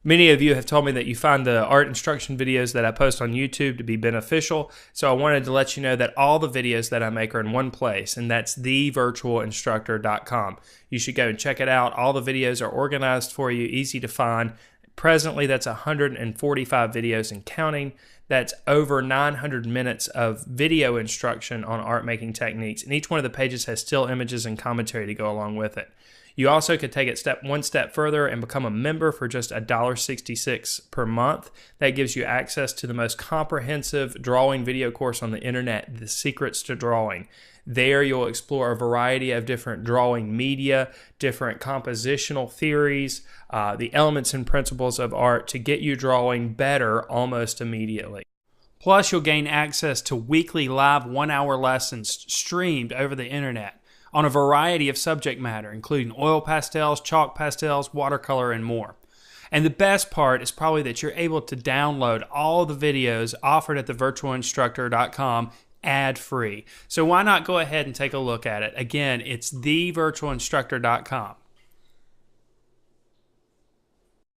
Many of you have told me that you find the art instruction videos that I post on YouTube to be beneficial, so I wanted to let you know that all the videos that I make are in one place, and that's thevirtualinstructor.com. You should go and check it out. All the videos are organized for you, easy to find. Presently, that's 145 videos and counting. That's over 900 minutes of video instruction on art making techniques, and each one of the pages has still images and commentary to go along with it. You also could take it one step further and become a member for just $1.66 per month. That gives you access to the most comprehensive drawing video course on the internet, The Secrets to Drawing. There you'll explore a variety of different drawing media, different compositional theories, the elements and principles of art to get you drawing better almost immediately. Plus, you'll gain access to weekly live 1-hour lessons streamed over the internet on a variety of subject matter, including oil pastels, chalk pastels, watercolor, and more. And the best part is probably that you're able to download all the videos offered at thevirtualinstructor.com ad-free. So why not go ahead and take a look at it? Again, it's thevirtualinstructor.com.